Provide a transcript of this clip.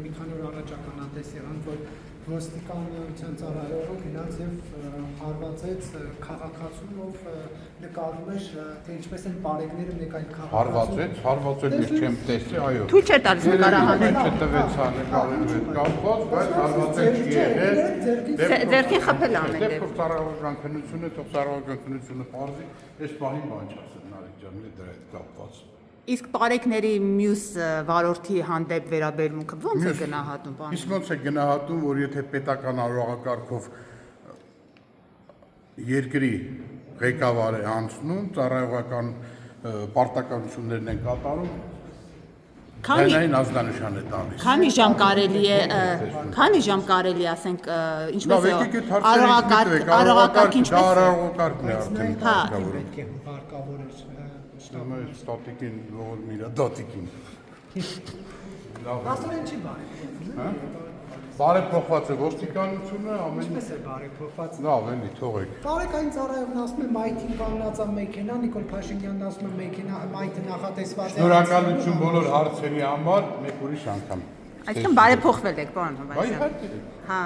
մի քանի օր առաջ ականատես եղանք, որ ոստիկանության ծառայողը գնաց եւ հարվածեց քաղաքացուն, ով նկարում էր, թե ինչպես են բարեկները մեկ այլ քաղաքացու։ Հարվածել ես չեմ տեսի, այո։ Թույլ չէ տալիս նկարահանել։ Չտվեց հա նկարելու հետ կապված, բայց հարվածել չի եղել։ Ձեռքին խփել ամեն դեպքում։ Դեպքում ծառայողական քննությունը, թող ծառայողական քննությունը բարձի, այս պահին բան չասեն Նարեկ ջան, դրա հետ կապված։ Իսկ բարեկների մյուս վարորդի հանդեպ վերաբերմունքը ո՞նց է գնահատում, պարոն։ Իսկ ո՞նց է գնահատում, որ եթե պետական արարողակարգով երկրի ղեկավար է անցնում, ծառայողական պարտականություններն են կատարում, Քանի ազգանշան է տալիս։ Քանի ժամ կարելի ասենք ինչպես է արարողակարգ ինչպես արարողակարգն է արդեն կարգավորում։ Պետք է հարկավորել Ստատիկին լողր միրա դատիկին։ Աստորեն չի բարի։ Բարեփոխված է ոստիկանությունը, ամեն Ինչպես է բարեփոխված։ լավ էլի թողեք։ Բարեկային ծառայողն ասում է մայթին կանգնած է մեքենա, Նիկոլ Փաշինյանն ասում է մեքենա, մայթը նախատեսված է։ Շնորհակալություն բոլոր հարցերի համար, մեկ ուրիշ անգամ։ Այսինքն բարեփոխվել եք, պարոն Այ Հովհաննիսյան։ իհարկե։ Հա։